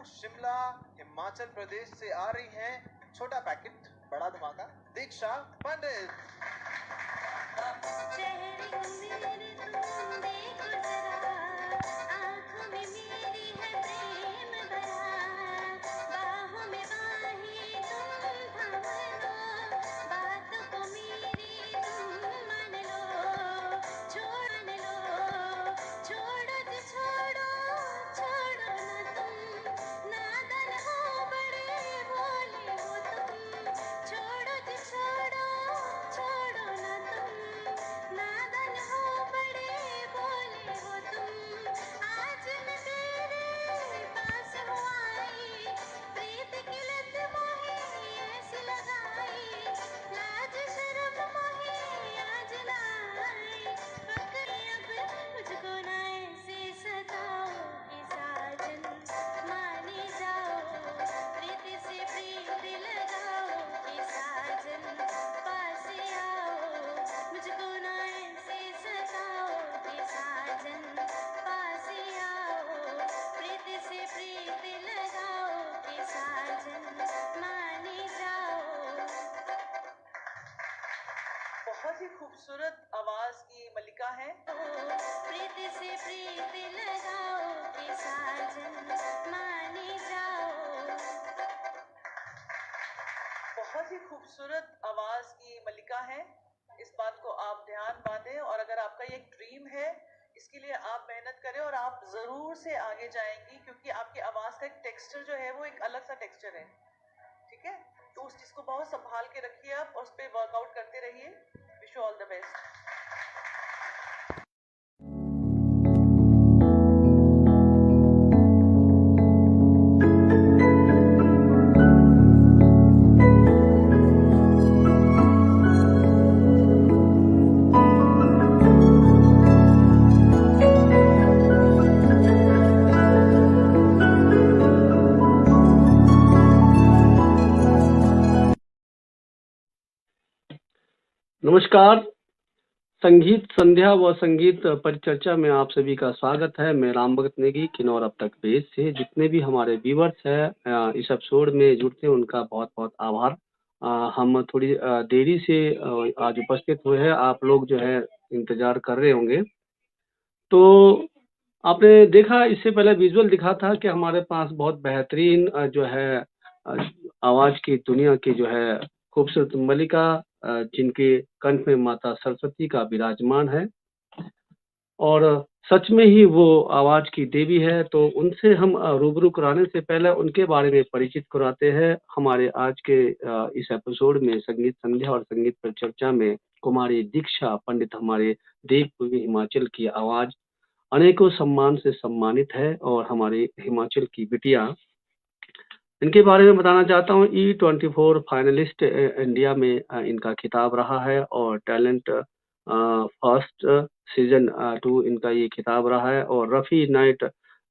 शिमला हिमाचल प्रदेश से आ रही हैं छोटा पैकेट बड़ा धमाका दीक्षा पंडित। बहुत ही खूबसूरत आवाज की मलिका है। प्रीति से प्रीति लगाओ कि साजन माने जाओ। बहुत ही खूबसूरत आवाज की मलिका है। इस बात को आप ध्यान बांधें और अगर आपका ये ड्रीम है इसके लिए आप मेहनत करें और आप जरूर से आगे जाएंगी, क्योंकि आपकी आवाज का एक टेक्सचर जो है वो एक अलग सा टेक्सचर है। ठीक है, तो उस चीज को बहुत संभाल के रखिए आप और उस पर वर्कआउट करते रहिए। Wish you all the best. नमस्कार, संगीत संध्या व संगीत परिचर्चा में आप सभी का स्वागत है। मैं राम भगत नेगी किन्नौर अब तक पेज से। जितने भी हमारे व्यूवर्स हैं इस एपिसोड में जुड़ते हैं उनका बहुत बहुत आभार। हम थोड़ी देरी से आज उपस्थित हुए हैं, आप लोग जो है इंतजार कर रहे होंगे। तो आपने देखा, इससे पहले विजुअल दिखा था कि हमारे पास बहुत बेहतरीन जो है आवाज की दुनिया की जो है खूबसूरत मलिका जिनके कंठ में माता सरस्वती का विराजमान है और सच में ही वो आवाज की देवी है। तो उनसे हम रूबरू कराने से पहले उनके बारे में परिचित कराते हैं। हमारे आज के इस एपिसोड में संगीत संध्या और संगीत परिचर्चा में कुमारी दीक्षा पंडित हमारे देवभूमि हिमाचल की आवाज अनेकों सम्मान से सम्मानित है और हमारे हिमाचल की बिटिया, इनके बारे में बताना चाहता हूँ। E24 फाइनलिस्ट इंडिया में इनका खिताब रहा है और टैलेंट फर्स्ट सीजन 2 इनका ये खिताब रहा है और रफ़ी नाइट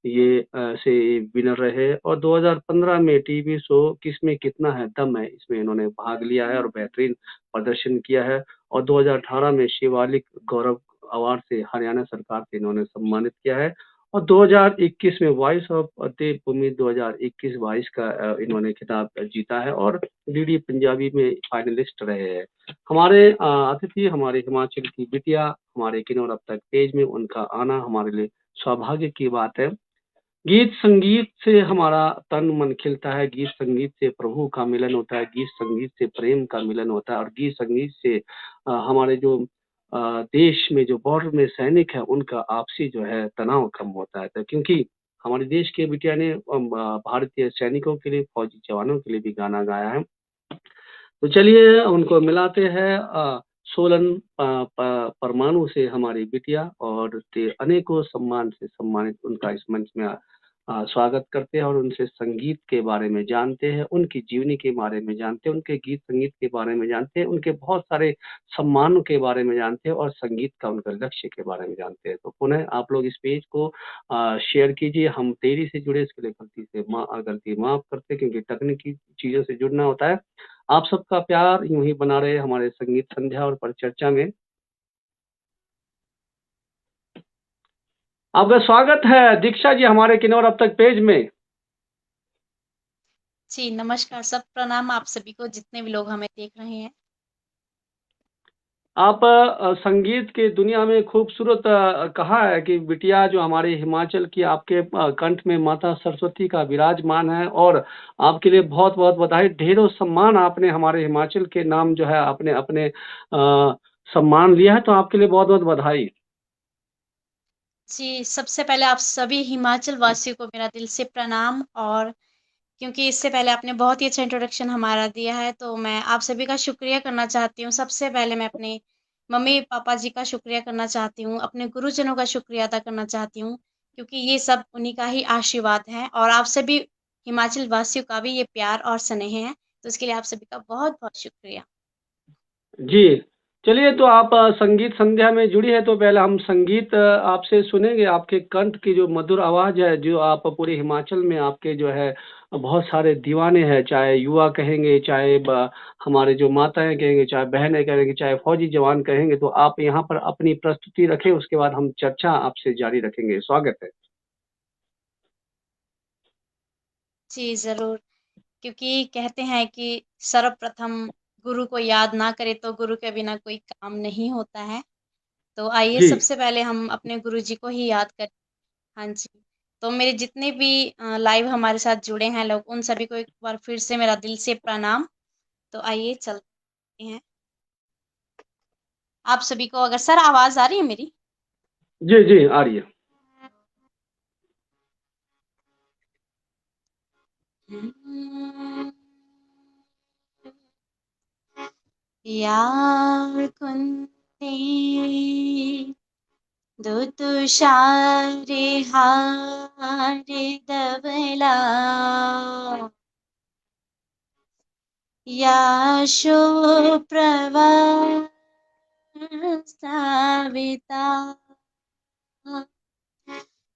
ये से विनर रहे और 2015 में टीवी शो किसमें कितना है दम है इसमें इन्होंने भाग लिया है और बेहतरीन प्रदर्शन किया है और 2018 में शिवालिक गौरव अवार्ड से हरियाणा सरकार से इन्होंने सम्मानित किया है और 2021 में वॉइस ऑफ देवभूमि 2021-22 का इन्होंने खिताब जीता है और डीडी पंजाबी में फाइनलिस्ट रहे हैं। हमारे अतिथि हमारे हिमाचल की बिटिया हमारे किन्नौर अब तक पेज में उनका आना हमारे लिए सौभाग्य की बात है। गीत संगीत से हमारा तन मन खिलता है, गीत संगीत से प्रभु का मिलन होता है, गीत संगीत से प्रेम का मिलन होता है और गीत संगीत से हमारे जो देश में जो बॉर्डर में सैनिक है उनका आपसी जो है तनाव कम होता है। तो क्योंकि हमारे देश के बिटिया ने भारतीय सैनिकों के लिए, फौजी जवानों के लिए भी गाना गाया है। तो चलिए उनको मिलाते हैं सोलन परमाणु से हमारी बिटिया और अनेकों सम्मान से सम्मानित उनका इस मंच में स्वागत करते हैं और उनसे संगीत के बारे में जानते हैं, उनकी जीवनी के बारे में जानते हैं, उनके गीत संगीत के बारे में जानते हैं, उनके बहुत सारे सम्मानों के बारे में जानते हैं और संगीत का उनका लक्ष्य के बारे में जानते हैं। तो पुनः आप लोग इस पेज को शेयर कीजिए। हम देरी से जुड़े इसके लिए गलती माफ करते हैं क्योंकि तकनीकी चीज़ों से जुड़ना होता है। आप सबका प्यार यूं ही बना रहे हमारे संगीत संध्या और परिचर्चा में। आपका स्वागत है दीक्षा जी हमारे किन्नौर अब तक पेज में। जी, नमस्कार, सब प्रणाम आप सभी को जितने भी लोग हमें देख रहे हैं। आप संगीत की दुनिया में खूबसूरत कहा है कि बिटिया जो हमारे हिमाचल की आपके कंठ में माता सरस्वती का विराजमान है और आपके लिए बहुत-बहुत बधाई, ढेरों सम्मान आपने हमारे हिमाचल के नाम जो है आपने अपने सम्मान लिया है, तो आपके लिए बहुत-बहुत बधाई। जी, सबसे पहले आप सभी हिमाचल वासियों को मेरा दिल से प्रणाम और क्योंकि इससे पहले आपने बहुत ही अच्छा इंट्रोडक्शन हमारा दिया है, तो मैं आप सभी का शुक्रिया करना चाहती हूँ। सबसे पहले मैं अपने मम्मी-पापा जी का शुक्रिया करना चाहती हूँ, अपने गुरुजनों का शुक्रिया अदा करना चाहती हूँ, क्योंकि ये सब उन्हीं का ही आशीर्वाद है और आप सभी हिमाचल वासियों का भी ये प्यार और स्नेह है, तो इसके लिए आप सभी का बहुत-बहुत शुक्रिया। जी, चलिए तो आप संगीत संध्या में जुड़ी हैं, तो पहले हम संगीत आपसे सुनेंगे। आपके कंठ की जो मधुर आवाज़ है, जो आप पूरे हिमाचल में आपके जो है बहुत सारे दीवाने हैं, चाहे युवा कहेंगे, चाहे ब हमारे जो माताएँ कहेंगे, चाहे बहनें कहेंगी, चाहे फ़ौजी जवान कहेंगे, तो आप यहाँ पर अपनी प्रस्तुति रखें, उसके बाद हम चर्चा आपसे जारी रखेंगे। स्वागत है। जी, ज़रूर। क्योंकि कहते हैं कि सर्वप्रथम गुरु को याद ना करें तो गुरु के बिना कोई काम नहीं होता है। तो आइए जी, सबसे पहले हम अपने गुरुजी को ही याद करें। हाँ जी। तो मेरे जितने भी लाइव हमारे साथ जुड़े हैं लोग उन सभी को एक बार फिर से मेरा दिल से प्रणाम। तो आइए चलते हैं। आप सभी को अगर सर आवाज़ आ रही है मेरी? जी, जी, आ रही है। या कुंती तुषारे हारे धवला या शुप्रभा साविता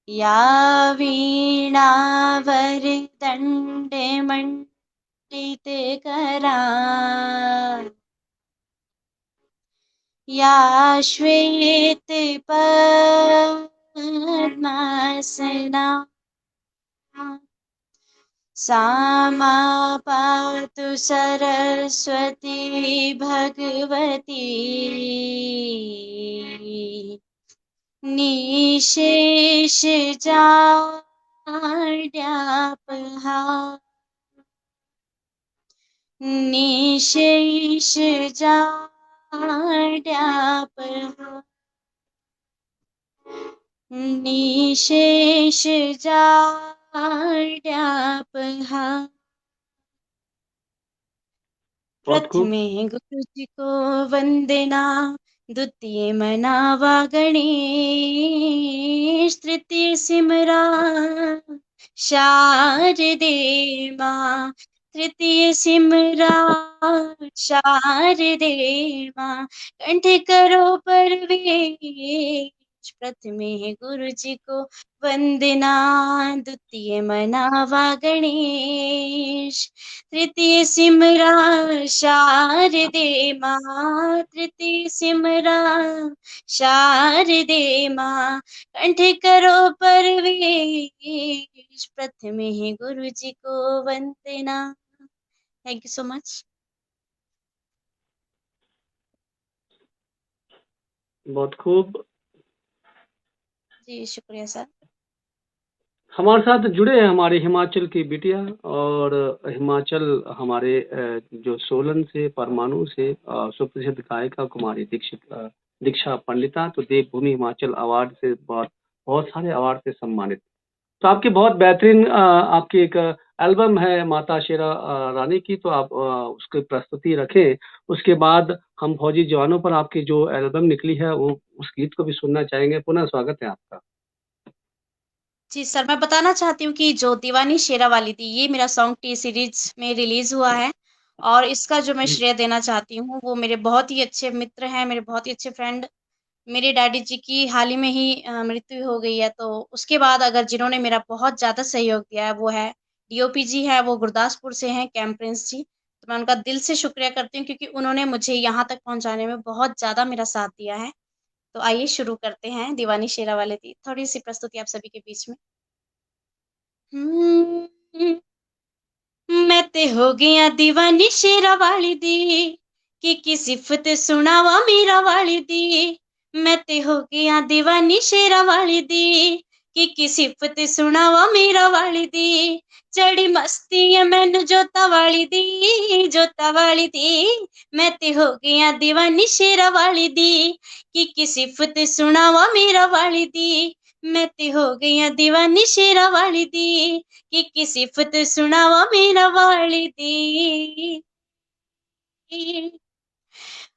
या वीणावरदण्डे मण्डितकरा या श्वेतपद्मासना सा मा पातु सरस्वती भगवती निशेषजाड्यापहा निशेषजाड्यापहा निशेषजाड्यापहा बहुत खूब। प्रथमे गुरुजी को वंदना द्वितीय मनावा गणेश तृतीय सिमरा शारदे माँ तृतीय सिमरा शारदे माँ कंठ करो परवेश प्रथमे गुरु जी को वंदना द्वितीय मनावा गणेश तृतीय सिमरा शारदे माँ तृतीय सिमरा शारदे माँ कंठ करो परवेश प्रथमे गुरु जी को वंदना। Thank you so much. बहुत खूब। जी शुक्रिया सर। हमारे साथ जुड़े हैं हमारे हिमाचल की बिटिया और हिमाचल हमारे जो सोलन से परमाणु से सुप्रसिद्ध गायिका कुमारी दीक्षा पंडिता, तो देवभूमि हिमाचल अवार्ड से बहुत बहुत सारे अवार्ड से सम्मानित। तो आपकी बहुत बेहतरीन आपकी एक एल्बम है माता शेरा रानी की, तो आप उसकी प्रस्तुति रखें। उसके बाद हम फौजी जवानों पर आपकी जो एल्बम निकली है वो उस गीत को भी सुनना चाहेंगे। पुनः स्वागत है आपका। जी सर, मैं बताना चाहती हूँ कि जो दीवानी शेरा वाली थी ये मेरा सॉन्ग टी सीरीज में रिलीज हुआ है और इसका जो मैं जी, श्रेय देना चाहती हूँ वो मेरे बहुत ही अच्छे मित्र हैं, मेरे बहुत ही अच्छे फ्रेंड। मेरे डैडी जी की हाल ही में ही मृत्यु हो गई है, तो उसके बाद अगर जिन्होंने मेरा बहुत ज़्यादा सहयोग दिया है वो है डीओपी जी है, वो गुरदासपुर से हैं, कैम प्रिंस जी। तो मैं उनका दिल से शुक्रिया करती हूँ क्योंकि उन्होंने मुझे यहाँ तक पहुँचाने में बहुत ज़्यादा मेरा साथ दिया है। तो आइए शुरू करते हैं दीवानी शेरा वाले की थोड़ी सी प्रस्तुति आप सभी के बीच में। मैं ते हो गया दीवानी शेरा वाली दी, की सिफत सुनावा मीरा वाली दी। मैं ते हो गया दीवानी शेरा वाली दी, की सिफत सुनावा मीरा वाली दी। चढ़ी मस्ती है मैनू जोता वाली दी, जोता वाली दी। मैं ते हो गया दीवानी शेरा वाली दी, की सिफत सुनावा मीरा वाली दी। मैं ते हो गई दीवानी शेरा वाली दी, की सिफत सुनावा मीरा वाली दी।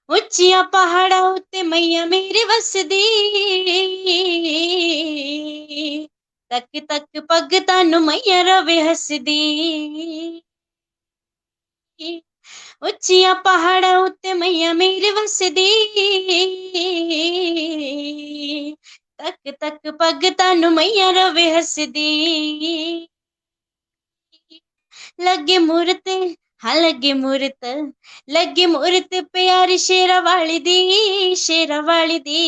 ਉੱਚੀਆਂ ਪਹਾੜਾਂ ਉੱਤੇ ਮਈਆਂ ਮੇਰੇ ਵਸਦੀ, ਤੱਕ ਤੱਕ ਭਗਤਾਂ ਨੂੰ ਮਈਆਂ ਰਵੇ ਹੱਸਦੀ। ਉੱਚੀਆਂ ਪਹਾੜਾਂ ਉੱਤੇ ਮਈਆਂ ਮੇਰੇ ਵਸਦੀ, ਤੱਕ ਤੱਕ ਭਗਤਾਂ ਨੂੰ ਮਈਆਂ ਰਵੇ ਹੱਸਦੀ। ਲੱਗੇ ਮੂਰਤ हाँ लगे मूरत प्यारी शेरा वाली दी, शेरा वाली दी।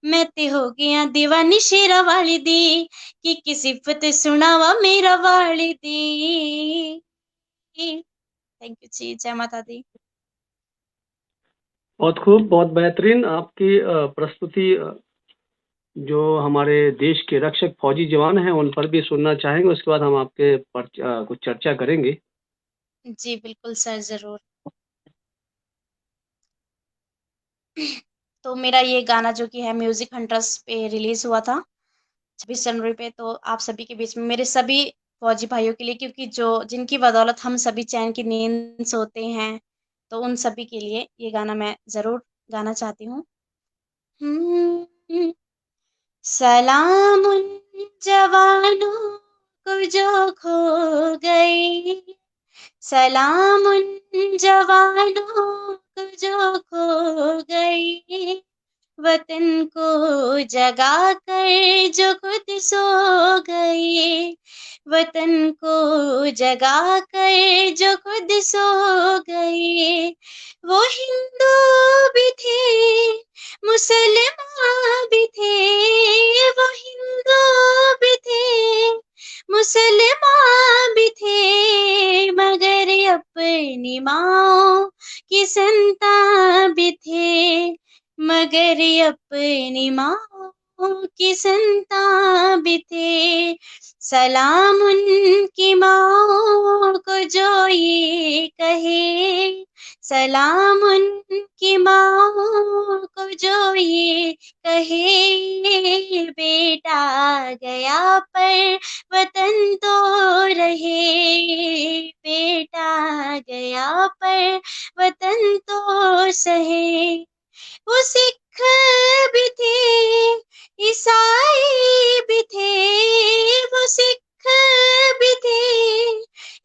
मैं ते हो गया दीवानी शेरा वाली दी, की सिफत सुनावा मेरा वाली दी। थैंक यू जी, जय माता दी। बहुत खूब, बहुत बेहतरीन आपकी प्रस्तुति जो हमारे देश के रक्षक फौजी जवान हैं उन पर भी सुनना चाहेंगे। उसके बाद हम आपके पर कुछ चर्चा करेंगे। जी बिल्कुल सर, जरूर। तो मेरा ये गाना जो कि है म्यूजिक हंटर्स पे रिलीज हुआ था 26 जनवरी पे, तो आप सभी के बीच में मेरे सभी फौजी भाइयों के लिए, क्योंकि जो जिनकी बदौलत हम सभी चैन की नींद सोते हैं, तो उन सभी के लिए ये गाना मैं जरूर गाना चाहती हूँ। सलाम उन जवानों को जो खो गए, सलाम उन जवानों को जो खो गए, वतन को जगा कर जो खुद सो गए, वतन को जगा कर जो खुद सो गए। वो हिंदू भी थे मुसलमान भी थे, वो हिंदू भी थे मुसलमान भी थे, मगर अपनी माँ की संतान भी थे, मगर अपनी माँ की संतान भी थे। सलाम उनकी माँ को जो ये कहे, सलाम उनकी माँ को जो ये कहे, बेटा गया पर वतन तो रहे, बेटा गया पर वतन तो सहे। वो सिख भी थे ईसाई भी थे, वो सिख भी थे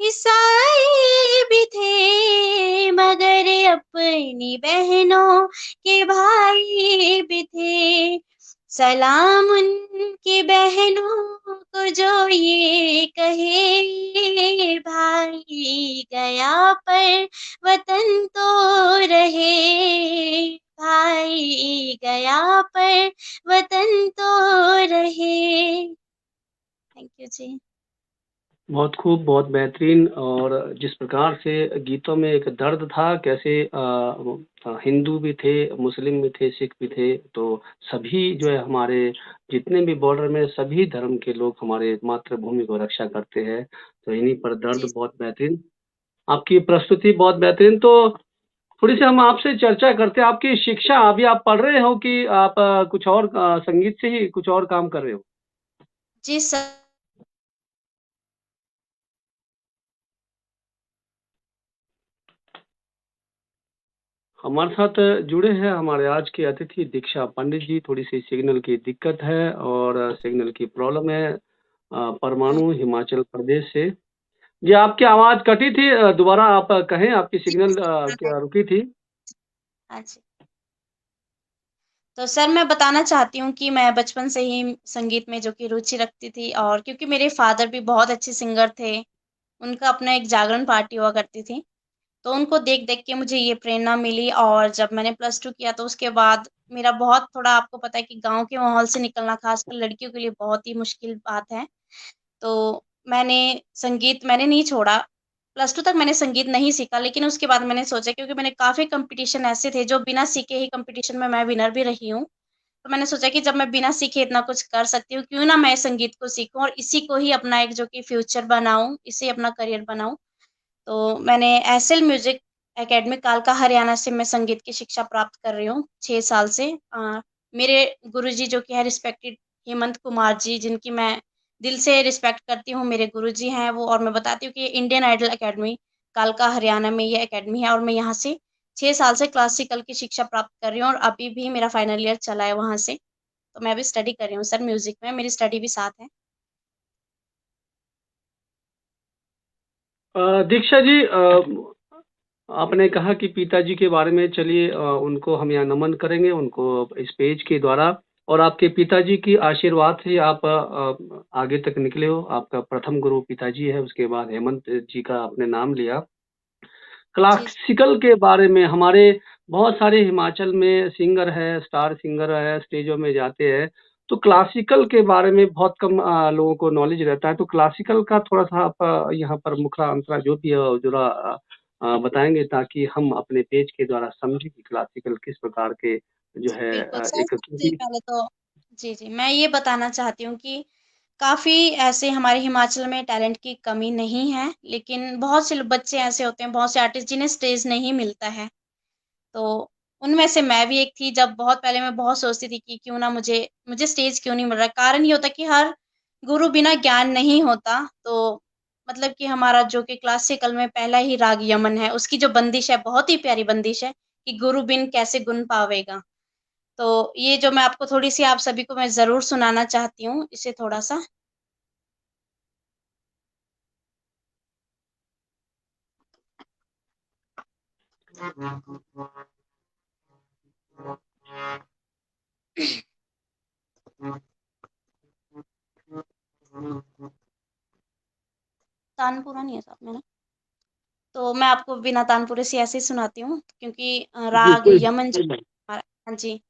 ईसाई भी थे, मगर अपनी बहनों के भाई भी थे। सलाम उनकी बहनों को जो ये कहे, भाई गया पर वतन तो रहे, भाई गया पर वतन तो रहे। थैंक यू जी। बहुत खूब, बहुत बेहतरीन। और जिस प्रकार से गीतों में एक दर्द था, कैसे हिंदू भी थे, मुस्लिम भी थे, सिख भी थे, तो सभी जो है हमारे जितने भी बॉर्डर में सभी धर्म के लोग हमारे मातृभूमि को रक्षा करते हैं, तो इन्हीं पर दर्द। जी बहुत बेहतरीन आपकी प्रस्तुति, बहुत बेहतरीन। तो थोड़ी सी हम आपसे चर्चा करते हैं। आपकी शिक्षा अभी आप पढ़ रहे हो कि आप कुछ और संगीत से ही कुछ और काम कर रहे हो? जी सर। हमारे साथ जुड़े हैं हमारे आज के अतिथि दीक्षा पंडित जी। थोड़ी सी सिग्नल की दिक्कत है और सिग्नल की प्रॉब्लम है। परमाणु हिमाचल प्रदेश से। जी, आपकी आवाज़ कटी थी, दोबारा आप कहें, आपकी सिग्नल क्या रुकी थी? अच्छा, तो सर मैं बताना चाहती हूँ कि मैं बचपन से ही संगीत में जो कि रुचि रखती थी, और क्योंकि मेरे फादर भी बहुत अच्छे सिंगर थे, उनका अपना एक जागरण पार्टी हुआ करती थी, तो उनको देख-देख के मुझे ये प्रेरणा मिली। और जब मैंने +2 किया तो उसके बाद मेरा बहुत थोड़ा, आपको पता है कि गाँव के माहौल से निकलना ख़ासकर लड़कियों के लिए बहुत ही मुश्किल बात है। तो मैंने संगीत मैंने नहीं छोड़ा, +2 तक मैंने संगीत नहीं सीखा, लेकिन उसके बाद मैंने सोचा, क्योंकि मैंने काफ़ी कॉम्पिटिशन ऐसे थे जो बिना सीखे ही कॉम्पिटिशन में मैं विनर भी रही हूँ। तो मैंने सोचा कि जब मैं बिना सीखे इतना कुछ कर सकती हूँ, क्यों ना मैं संगीत को सीखूँ और इसी को ही अपना एक जो कि फ्यूचर बनाऊँ, इसे अपना करियर बनाऊँ। तो मैंने एसएल म्यूज़िक एकेडमी कालका हरियाणा से मैं संगीत की शिक्षा प्राप्त कर रही हूँ 6 साल से। मेरे गुरुजी जो कि है रिस्पेक्टेड हेमंत कुमार जी, जिनकी मैं दिल से रिस्पेक्ट करती हूँ, मेरे गुरुजी हैं वो। और मैं बताती हूँ कि इंडियन आइडल एकेडमी कालका हरियाणा में ये एकेडमी है, और मैं यहाँ से 6 साल से क्लासिकल की शिक्षा प्राप्त कर रही हूँ, और अभी भी मेरा फाइनल ईयर चला है वहाँ से। तो मैं अभी स्टडी कर रही हूँ सर म्यूज़िक में, मेरी स्टडी भी साथ है। दीक्षा जी, आपने कहा कि पिताजी के बारे में, चलिए उनको हम यहाँ नमन करेंगे, उनको इस पेज के द्वारा। और आपके पिताजी की आशीर्वाद से आप आगे तक निकले हो। आपका प्रथम गुरु पिताजी है, उसके बाद हेमंत जी का आपने नाम लिया। जी, क्लासिकल के बारे में, हमारे बहुत सारे हिमाचल में सिंगर है, स्टार सिंगर है, स्टेजों में जाते हैं, तो क्लासिकल के बारे में बहुत कम लोगों को नॉलेज रहता है। तो क्लासिकल का थोड़ा-सा आप यहाँ पर मुखरा अंतरा जो भी है ज़रा बताएँगे, ताकि हम अपने पेज के द्वारा समझें कि क्लासिकल किस प्रकार के जो जी, है बिल्कुल सर। एक, सबसे क्योंकि पहले तो जी, जी, मैं ये बताना चाहती हूँ कि काफ़ी ऐसे हमारे हिमाचल में टैलेंट की कमी नहीं है, लेकिन बहुत से बच्चे ऐसे होते हैं, बहुत से आर्टिस्ट जिन्हें स्टेज नहीं मिलता है। तो उनमें से मैं भी एक थी। जब बहुत पहले मैं बहुत सोचती थी कि क्यों ना मुझे मुझे स्टेज क्यों नहीं मिल रहा है। कारण ये होता है कि हर गुरु बिना ज्ञान नहीं होता। तो मतलब कि हमारा जो कि क्लासिकल में पहला ही राग यमन है, उसकी जो बंदिश है बहुत ही प्यारी बंदिश है कि गुरु बिन कैसे गुण पावेगा। तो ये जो मैं आपको थोड़ी-सी आप सभी को मैं ज़रूर सुनाना चाहती हूँ, इसे थोड़ा-सा। तानपुरा नहीं है साथ में ना? तो मैं आपको बिना तानपुरे से ऐसे ही सुनाती हूँ, क्योंकि जी, राग कोई यमन जो कोई बात हमारा, हाँ जी,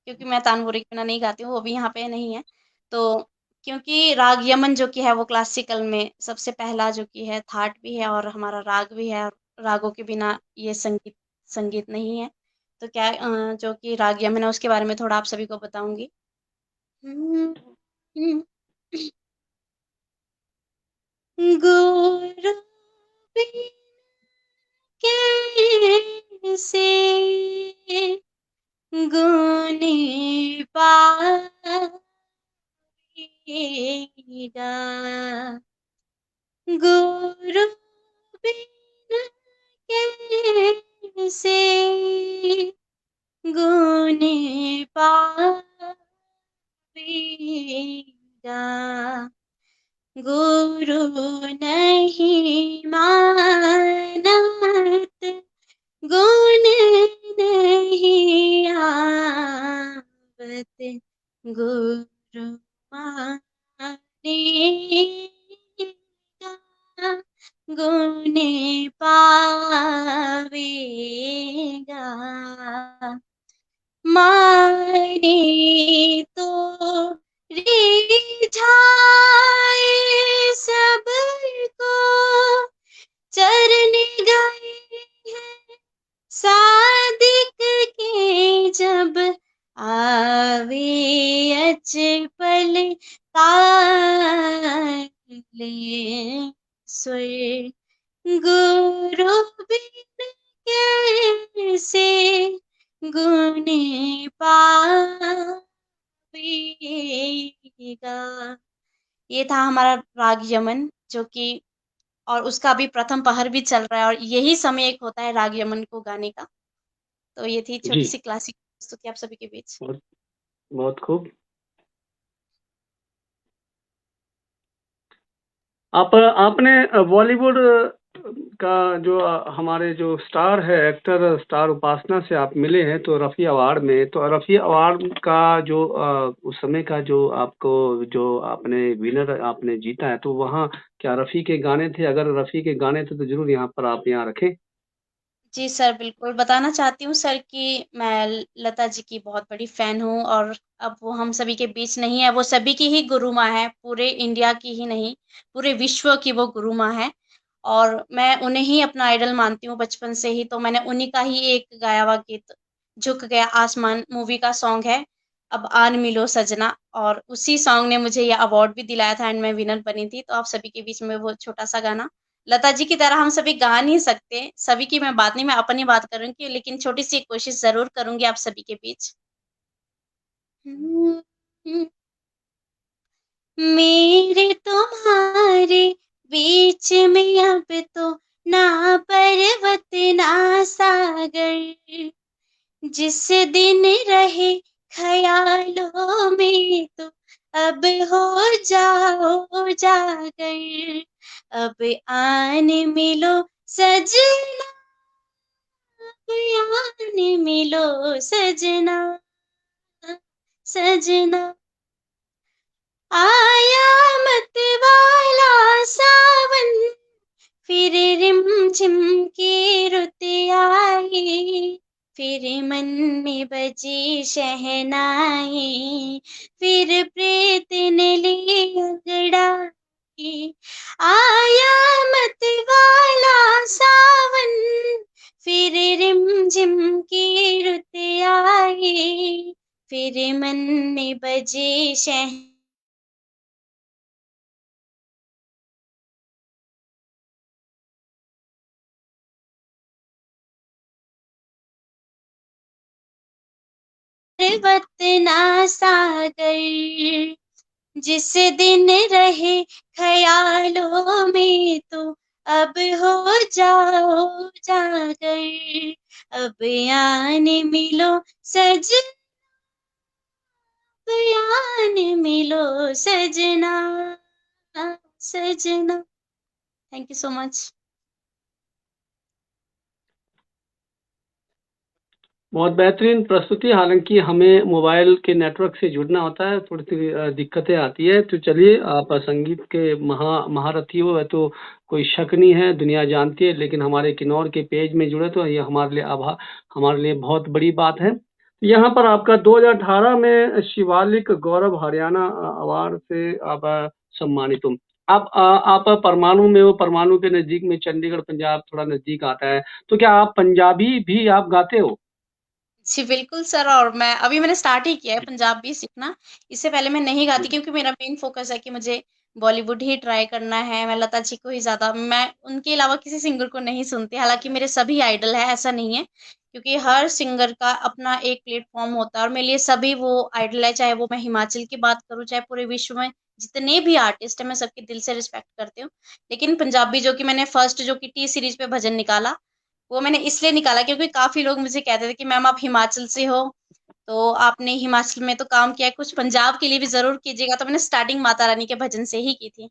क्योंकि मैं तानपुरे के बिना नहीं गाती हूँ, वो भी यहाँ पे नहीं है। तो क्योंकि राग यमन जो कि है वो क्लासिकल में सबसे पहला जो कि है थाट भी है और हमारा राग भी है, और रागों के बिना ये संगीत संगीत नहीं है। तो क्या जो कि राग यमन है उसके बारे में थोड़ा आप सभी को बताऊँगी। हुँ, हुँ। गुरु बिन कैसे गुण पावेगा, गुरु बिन कैसे गुण पावेगा, गुरु नहीं मानत गुण नहीं आवत, गुरु मानेगा गुण पावेगा, माने तो रिझाए सबको, चरण गए हैं सादिक के जब, आवे अचपल ताले स्वर, गुरु बिन कैसे गुण पावेगा। ये था हमारा राग यमन, जो कि और उसका अभी प्रथम पहर भी चल रहा है, और यही समय एक होता है राग यमन को गाने का। तो ये थी जी, छोटी-सी क्लासिक प्रस्तुति आप सभी के बीच। बहुत बहुत खूब। आपने बॉलीवुड का जो हमारे जो स्टार है, एक्टर स्टार उपासना से आप मिले हैं तो रफ़ी अवार्ड में, तो रफ़ी अवार्ड का जो उस समय का जो आपको, जो आपने विनर आपने जीता है, तो वहाँ क्या रफ़ी के गाने थे? अगर रफ़ी के गाने थे तो ज़रूर यहाँ पर आप यहाँ रखें। जी सर, बिल्कुल। बताना चाहती हूँ सर कि मैं लता जी की बहुत बड़ी फ़ैन हूँ, और अब वो हम सभी के बीच नहीं है। वो सभी की ही गुरु माँ है, पूरे इंडिया की ही नहीं, पूरे विश्व की वो गुरु माँ है। और मैं उन्हें ही अपना आइडल मानती हूँ बचपन से ही, तो मैंने उन्हीं का ही एक गाया हुआ गीत झुक गया आसमान मूवी का सॉन्ग है, अब आन मिलो सजना, और उसी सॉन्ग ने मुझे ये अवार्ड भी दिलाया था एंड मैं विनर बनी थी। तो आप सभी के बीच में वो छोटा-सा गाना, लता जी की तरह हम सभी गा नहीं सकते, सभी की मैं बात नहीं, मैं अपनी बात करूँगी, लेकिन छोटी-सी कोशिश ज़रूर करूँगी आप सभी के बीच। मेरे तुम्हारे बीच में अब तो ना पर्वत ना सागर, जिस दिन रहे ख़यालों में तो अब हो जाओ जागर, अब आन मिलो सजना, अब आन मिलो सजना, सजना। आया मत वाला सावन, फिर रिमझिम की रुत आई, फिर मन में बजी शहनाई, फिर प्रीत ने ली अंगड़ाई। आया मत वाला सावन, फिर रिमझिम की रुत आई, फिर मन में बजी पर्वत ना सागर, जिस दिन रहे ख़यालों में तो अब हो जाओ जागर, अब आन मिलो सजना, अब आन मिलो सजना, सजना। Thank you so much. बहुत बेहतरीन प्रस्तुति। हालाँकि हमें मोबाइल के नेटवर्क से जुड़ना होता है, थोड़ी-सी दिक्कतें आती है। तो चलिए, आप संगीत के महारथी हो, तो कोई शक नहीं है, दुनिया जानती है। लेकिन हमारे किन्नौर के पेज में जुड़े तो ये हमारे लिए बहुत बड़ी बात है। यहाँ पर आपका 2018 में शिवालिक गौरव हरियाणा अवार्ड से आप सम्मानित हो। आप परमाणु में हो, परमाणु के नज़दीक में चंडीगढ़, पंजाब थोड़ा नज़दीक आता है। तो क्या आप पंजाबी भी आप गाते हो? जी, बिल्कुल सर, और मैंने स्टार्ट ही किया है पंजाबी सीखना। इससे पहले मैं नहीं गाती क्योंकि मेरा मेन फ़ोकस है कि मुझे बॉलीवुड ही ट्राई करना है। मैं लता जी को ही ज़्यादा, मैं उनके अलावा किसी सिंगर को नहीं सुनती। हालाँकि मेरे सभी आइडल हैं, ऐसा नहीं है, क्योंकि हर सिंगर का अपना एक प्लेटफ़ॉर्म होता है और मेरे लिए सभी वो आइडल है, चाहे वो मैं हिमाचल की बात करूँ, चाहे पूरे विश्व में जितने भी आर्टिस्ट हैं, मैं सबकी दिल से रिस्पेक्ट करती हूँ। लेकिन पंजाबी जो कि मैंने फर्स्ट जो कि टी सीरीज़ पे भजन निकाला, वो मैंने इसलिए निकाला क्योंकि काफ़ी लोग मुझे कहते थे कि मैम आप हिमाचल से हो, तो आपने हिमाचल में तो काम किया है, कुछ पंजाब के लिए भी ज़रूर कीजिएगा, तो मैंने स्टार्टिंग माता रानी के भजन से ही की थी।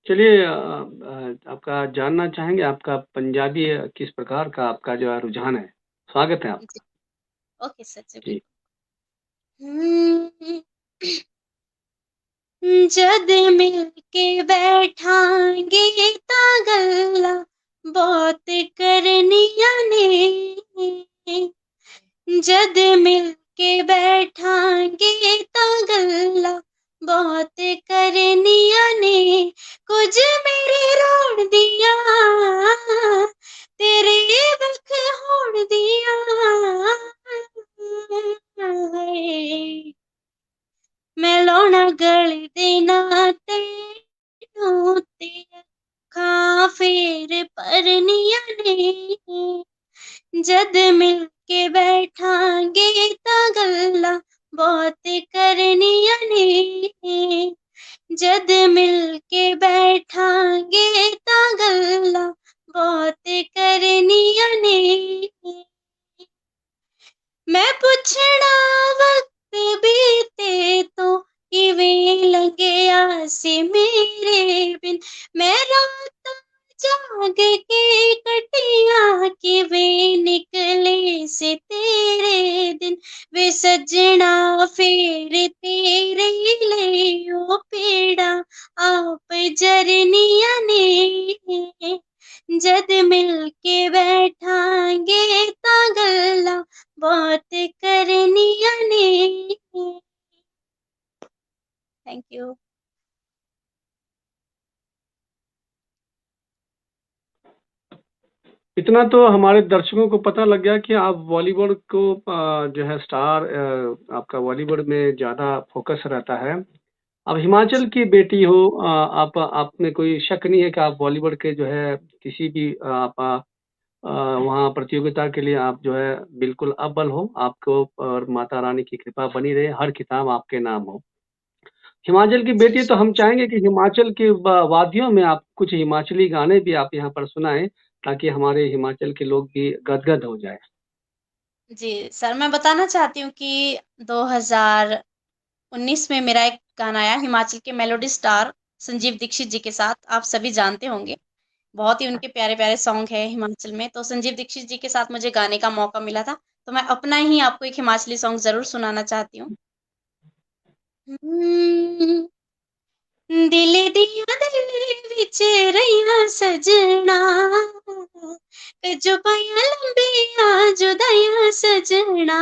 चलिए, आपका जानना चाहेंगे, आपका पंजाबी किस प्रकार का आपका जो है रुझान है? स्वागत है जी, आपका। ओके सर जी, जी। बिल्कुल। जद मिलके बैठांगे ता गल्ला बहुत करनिया ने, जद मिलके बैठांगे ता गल्ला बहुत करनिया ने, कुछ मेरे रोण दिया तेरे बख होण दिया है। मैं लौना गल देना तैनू ते अखां फेर भरनिया ने, जद मिलके बैठांगे तां गल्लां बहुत करनिया ने, जद मिलके बैठांगे तां गल्लां बहुत करनिया ने। मैं पुछना वक्त बीते तो किवें लंघिया सी मेरे बिन, मैं रातां जाग के कटिया किवें निकले से तेरे दिन, वे सजना फेर तेरे लियो पेड़ा आप जरनिया ने, जद मिलके बैठांगे तां गल्लां बहुत करनिया ने। Thank you. इतना तो हमारे दर्शकों को पता लग गया कि आप बॉलीवुड को जो है स्टार आपका बॉलीवुड में ज़्यादा फोकस रहता है। आप हिमाचल की बेटी हो, आप में कोई शक नहीं है कि आप बॉलीवुड के जो है किसी भी वहाँ प्रतियोगिता के लिए आप जो है बिल्कुल अव्वल हो। आपको और माता रानी की कृपा बनी रहे, हर खिताब आपके नाम हो। हिमाचल की जी, बेटी तो हम चाहेंगे कि हिमाचल के वादियों में आप कुछ हिमाचली गाने भी आप यहाँ पर सुनाएं, ताकि हमारे हिमाचल के लोग भी गदगद हो जाए। जी, सर मैं बताना चाहती हूँ कि 2019 में मेरा एक गाना आया हिमाचल के मेलोडी स्टार संजीव दीक्षित जी के साथ, आप सभी जानते होंगे। बहुत ही उनके प्यारे-प्यारे सॉन्ग हैं हिमाचल में, तो संजीव दीक्षित जी के साथ मुझे गाने का मौका मिला था, तो मैं अपना ही आपको एक हिमाचली सॉन्ग ज़रूर सुनाना चाहती हूँ। हम्म, दिल दिया दिल विच रहिया सजना जो पाया लंबिया जुदाइया सजना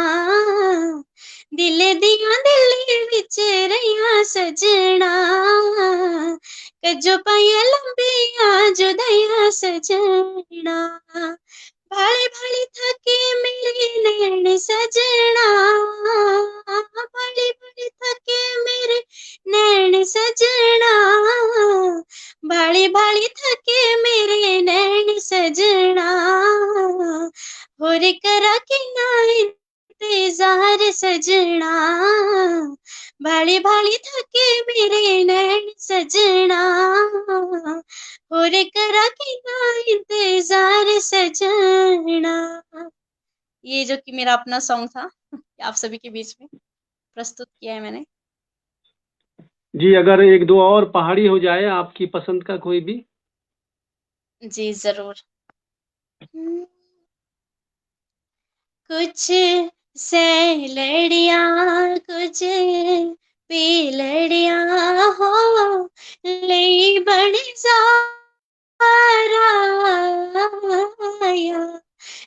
दिल दिया दिल विच रहिया सजना जो पाया लंबिया जुदाइया सजना भाले भाले थके मेरे नैन सजना भाले भाले थके मेरे नैन सजना भाले भाले थके मेरे नैन सजना होर करा के ना इंतजार सजना भाले भाले थके मेरे नैन सजना होर करा के ना इंतजार सजना। ये जो कि मेरा अपना सॉन्ग था आप सभी के बीच में प्रस्तुत किया है मैंने। जी, अगर 1-2 और पहाड़ी हो जाए आपकी पसंद का कोई भी? जी, ज़रूर। कुछ सैलड़ियाँ कुछ पीलड़ियाँ हो ले बड़ी साराया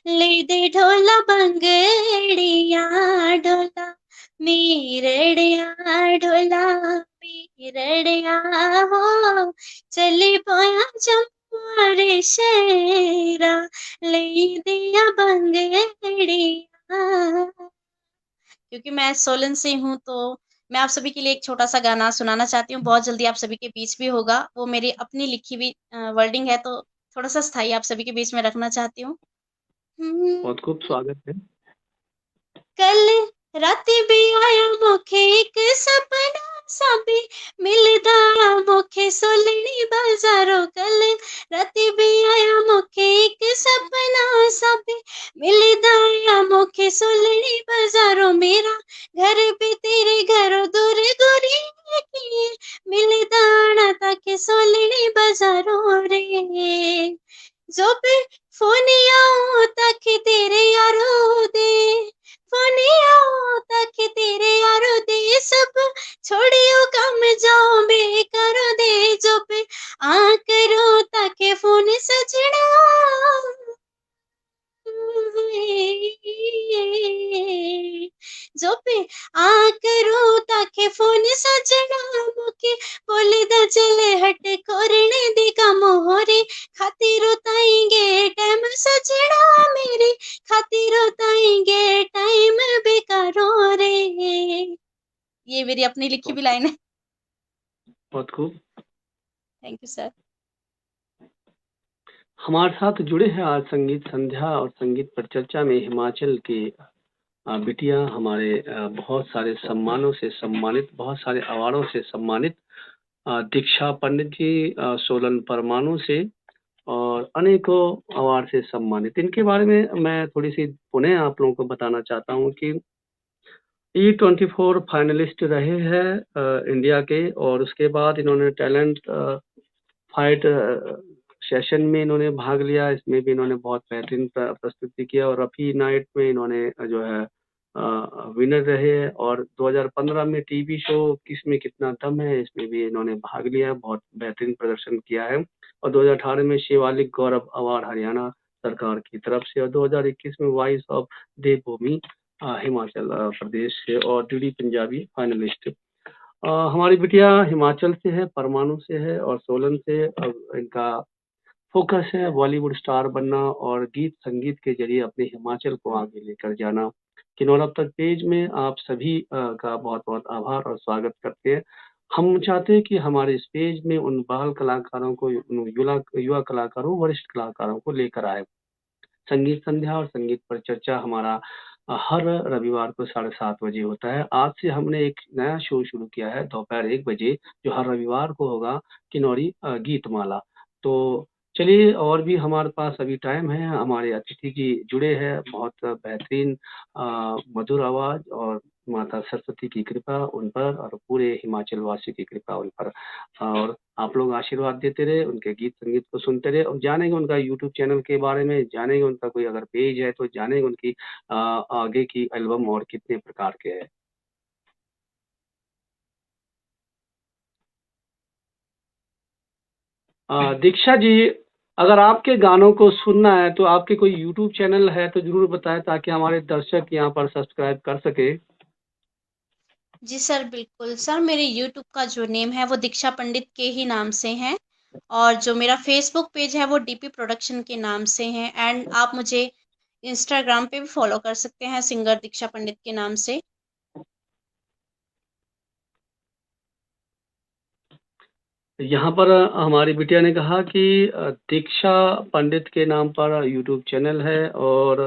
ले दे ढोला बंगड़ियाँ ढोला मीरड़ियाँ ढोला मीरड़ियाँ हो चली पोया जम्मू शेरा ले दिया बंगड़ियाँ। क्योंकि मैं सोलन से हूँ तो मैं आप सभी के लिए एक छोटा-सा गाना सुनाना चाहती हूँ, बहुत जल्दी आप सभी के बीच भी होगा। वो मेरी अपनी लिखी हुई वर्डिंग है तो थोड़ा-सा स्थाई आप सभी के बीच में रखना चाहती हूँ। बहुत खूब स्वागत है। कल राती भी आया मुखे एक सपना साबी मिलदा मुखे सोलनी बाजारों कल राती भी आया मुखे एक सपना साबी मिलदा मुखे सोलनी बाजारों मेरा घर भी तेरे घरों दूर गोरी की मिलदा ना ताके सोलनी बाजारों रे जो पे फोनिया ताके तेरे यारों दे फोनिया ताके तेरे यारो दे सब छोड़ियो काम जाओ बेकार दे जो पे आ करो ताके फोन सजना जो पे आ करो ताके फोन सजना मुके बोले दा चले हट कोरने दी काम होरे खातिर ताएंगे टाइम सजना मेरे खातिर ताएंगे टाइम बेकारो रे। ये मेरी अपनी लिखी भी लाइन है। बहुत खूब। Thank you sir. हमारे साथ जुड़े हैं आज संगीत संध्या और संगीत पर चर्चा में हिमाचल की बिटिया हमारे बहुत सारे सम्मानों से सम्मानित, बहुत सारे अवार्डों से सम्मानित दीक्षा पंडित जी सोलन परमाणु से और अनेकों अवार्ड से सम्मानित। इनके बारे में मैं थोड़ी सी पुनः आप लोगों को बताना चाहता हूँ कि E24 फाइनलिस्ट रहे हैं इंडिया के, और उसके बाद इन्होंने टैलेंट फाइट सेशन में इन्होंने भाग लिया। इसमें भी इन्होंने बहुत बेहतरीन प्रस्तुति किया और रफ़ी नाइट में इन्होंने जो है विनर रहे। और 2015 में टीवी शो किसमें कितना दम है, इसमें भी इन्होंने भाग लिया, बहुत बेहतरीन प्रदर्शन किया है। और 2018 में शिवालिक गौरव अवार्ड हरियाणा सरकार की तरफ से, और 2021 में वॉइस ऑफ देवभूमि हिमाचल प्रदेश से, और डीडी पंजाबी फाइनलिस्ट। हमारी बिटिया हिमाचल से है, परमाणु से है और सोलन से। अब इनका फोकस है बॉलीवुड स्टार बनना और गीत संगीत के जरिए अपने हिमाचल को आगे लेकर जाना। किन्नौर अब तक पेज में आप सभी का बहुत-बहुत आभार और स्वागत करते हैं। हम चाहते हैं कि हमारे इस पेज में उन बाल कलाकारों को, युवा कलाकारों, वरिष्ठ कलाकारों को लेकर आए। संगीत संध्या और संगीत पर चर्चा हमारा हर रविवार को 7:30 बजे होता है। आज से हमने एक नया शो शुरू किया है दोपहर 1 बजे, जो हर रविवार को होगा, किन्नौरी गीतमाला। तो चलिए, और भी हमारे पास अभी टाइम है, हमारे अतिथि जी जुड़े हैं, बहुत बेहतरीन मधुर आवाज़, और माता सरस्वती की कृपा उन पर और पूरे हिमाचल वासियों की कृपा उन पर। और आप लोग आशीर्वाद देते रहे, उनके गीत संगीत को सुनते रहे, और जानेंगे उनका यूट्यूब चैनल के बारे में, जानेंगे उनका कोई अगर पेज है तो जानेंगे उनकी आगे की एल्बम और कितने प्रकार के हैं। दीक्षा जी, अगर आपके गानों को सुनना है तो आपके कोई यूट्यूब चैनल है तो जरूर बताएं, ताकि हमारे दर्शक यहाँ पर सब्सक्राइब कर सके। जी सर, बिल्कुल। सर, मेरे यूट्यूब का जो नेम है वो दीक्षा पंडित के ही नाम से है, और जो मेरा फेसबुक पेज है वो डीपी प्रोडक्शन के नाम से है, एंड आप मुझे इंस्टाग्राम पे भी फॉलो कर सकते हैं सिंगर दीक्षा पंडित के नाम से। यहाँ पर हमारी बिटिया ने कहा कि दीक्षा पंडित के नाम पर यूट्यूब चैनल है, और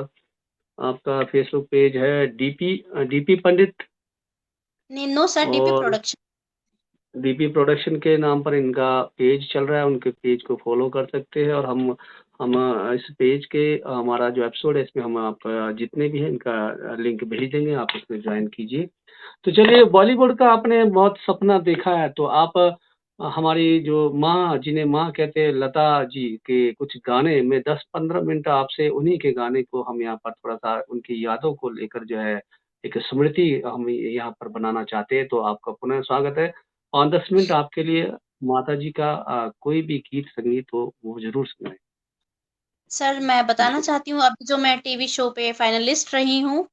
आपका फेसबुक पेज है डीपी पंडित, नहीं, नो सर, डीपी और प्रोडक्शन। डीपी प्रोडक्शन के नाम पर इनका पेज चल रहा है। उनके पेज को फॉलो कर सकते हैं, और हम इस पेज के हमारा जो एपिसोड है इसमें हम आप जितने भी हैं इनका लिंक भेज देंगे, आप उसमें ज्वाइन कीजिए। तो चलिए, बॉलीवुड का आपने बहुत सपना देखा है, तो आप हमारी जो माँ, जिन्हें माँ कहते हैं, लता जी के कुछ गाने में 10-15 मिनट आपसे उन्हीं के गाने को हम यहाँ पर थोड़ा सा उनकी यादों को लेकर जो है एक स्मृति हम यहाँ पर बनाना चाहते हैं। तो आपका पुनः स्वागत है। 5-10 मिनट आपके लिए माता जी का कोई भी गीत संगीत हो वो जरूर सुनाएं। सर, मैं बताना चाहती हूँ, अभी जो मैं टीवी शो पे फाइनलिस्ट रही हूँ,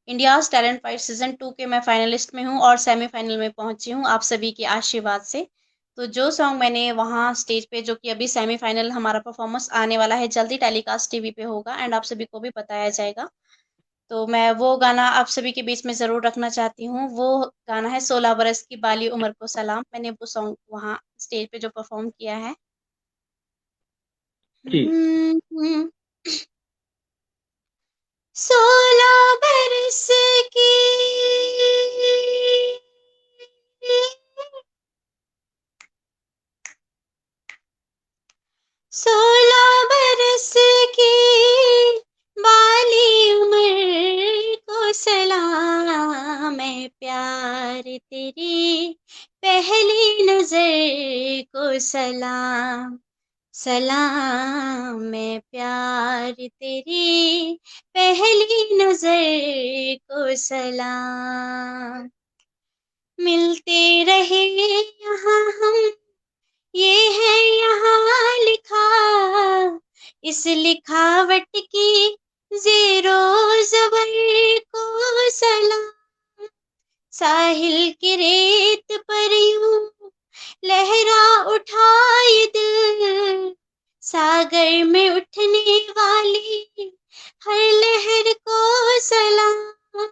इंडियाज़ टैलेंट फाइट सीज़न 2 के मैं फाइनलिस्ट में हूँ और सेमीफाइनल में पहुँची हूँ आप सभी के आशीर्वाद से। तो जो सॉन्ग मैंने वहाँ स्टेज पे, जो कि अभी सेमीफाइनल हमारा परफॉर्मेंस आने वाला है, जल्दी टेलीकास्ट टीवी पे होगा एंड आप सभी को भी बताया जाएगा। तो मैं वो गाना आप सभी के बीच में ज़रूर रखना चाहती हूँ। वो गाना है 16 बरस की बाली उम्र को सलाम। मैंने वो सॉन्ग वहाँ स्टेज पे जो परफॉर्म किया है। जी। 16 बरस की 16 बरस की बाली उम्र को सलाम है, प्यार तेरी पहली नजर को सलाम, सलाम है, प्यार तेरी पहली नजर को सलाम। मिलते रहे यहाँ हम, ये है यहाँ लिखा, इस लिखावट की ज़ेरो ज़बर को सलाम। साहिल की रेत पर यूं लहरा उठा ये दिल, सागर में उठने वाली हर लहर को सलाम।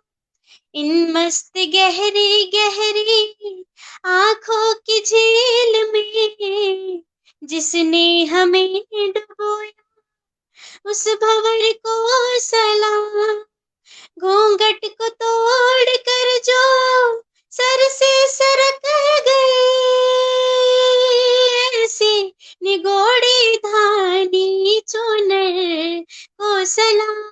इन मस्त गहरी गहरी आंखों की झील में जिसने हमें डुबोया, उस भंवर को सलाम। घूंघट को तोड़ कर जो सर से सरक गए, ऐसे निगोड़ी धानी चुनर को सलाम।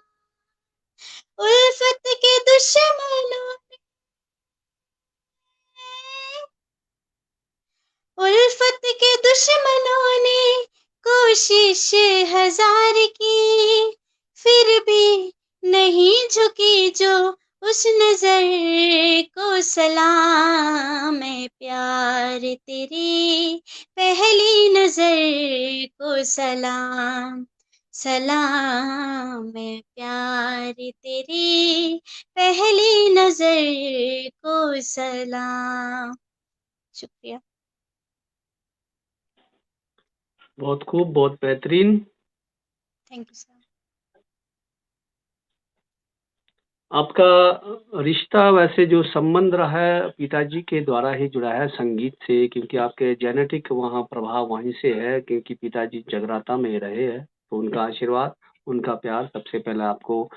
उल्फत के दुश्मनों उल्फत के दुश्मनों ने कोशिश हजार की, फिर भी नहीं झुकी जो उस नजर को सलाम है, प्यार तेरी पहली नजर को सलाम, सलाम है, प्यार तेरी पहली नजर को सलाम। शुक्रिया। बहुत खूब, बहुत बेहतरीन। Thank you sir. आपका रिश्ता वैसे जो संबंध रहा है पिताजी के द्वारा ही जुड़ा है संगीत से, क्योंकि आपके जेनेटिक वहाँ प्रभाव वहीं से है, क्योंकि पिताजी जगराता में रहे हैं, तो उनका आशीर्वाद, उनका प्यार सबसे पहले आपको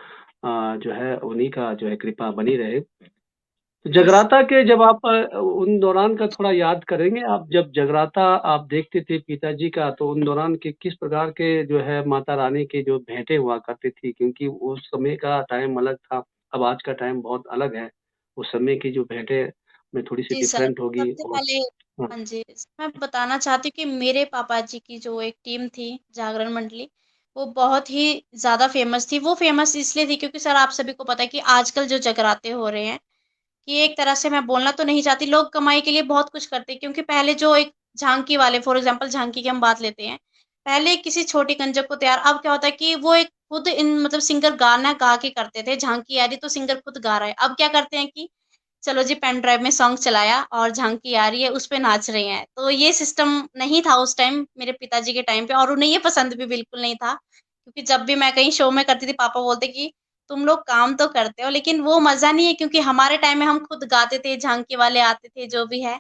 जो है उन्हीं का जो है कृपा बनी रहे। तो यस। जगराता के जब आप उन दौरान का थोड़ा याद करेंगे, आप जब जगराता आप देखते थे पिताजी का, तो उन दौरान के किस प्रकार के जो है माता रानी के जो भेंटें हुआ करती थी? क्योंकि उस समय का टाइम अलग था, अब आज का टाइम बहुत अलग है। उस समय की जो भेंटें में थोड़ी-सी जी सर, डिफरेंट होगी सबसे और पहले हाँ, हाँ जी, मैं बताना चाहती हूँ कि मेरे पापा जी की जो एक टीम थी जागरण मंडली, वो बहुत ही ज़्यादा फ़ेमस थी। वो फ़ेमस इसलिए थी क्योंकि सर आप सभी को पता है कि आजकल जो जगराते हो रहे हैं, कि एक तरह से मैं बोलना तो नहीं चाहती, लोग कमाई के लिए बहुत कुछ करते हैं क्योंकि पहले जो एक झांकी वाले फॉर एग्ज़ाम्पल झांकी की हम बात लेते हैं। पहले किसी छोटी कंजक को तैयार अब क्या होता है कि वो एक खुद इन मतलब सिंगर गाना गा के करते थे, झांकी आ रही तो सिंगर खुद गा रहा है। अब क्या करते हैं कि चलो जी पेन ड्राइव में सॉन्ग चलाया और झांकी आ रही है, उस पे नाच रहे हैं। तो ये सिस्टम नहीं था उस टाइम मेरे पिताजी के टाइम पे और उन्हें ये पसंद भी बिल्कुल नहीं था। क्योंकि जब भी मैं कहीं शो में करती थी पापा बोलते कि तुम लोग काम तो करते हो लेकिन वो मज़ा नहीं है क्योंकि हमारे टाइम में हम खुद गाते थे, झांकी वाले आते थे, जो भी है।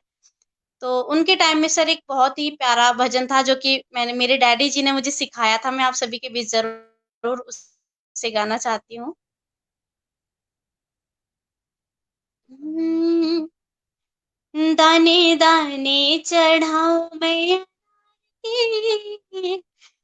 तो उनके टाइम में सर एक बहुत ही प्यारा भजन था जो कि मैंने मेरे डैडी जी ने मुझे सिखाया था, मैं आप सभी के बीच ज़रूर उसे गाना चाहती हूँ। दाने दाने चढ़ाऊँ मैं के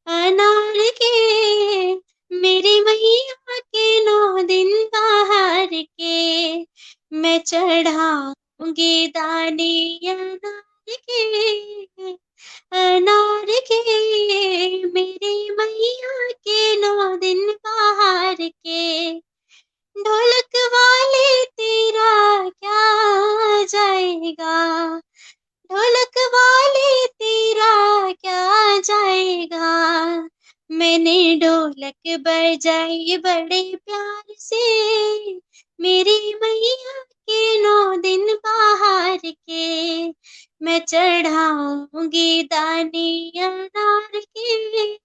अनार के मेरी मैया के 9 दिन बाहर के मैं चढ़ाऊँगी दाने अनार के अनार के मेरी मैया के 9 दिन बाहर के ढोलक वाले तेरा क्या जाएगा ढोलक वाले तेरा क्या जाएगा मैंने ढोलक बजाई बड़े प्यार से मेरी मैया के 9 दिन बाहर के मैं चढ़ाऊंगी दाने अनार के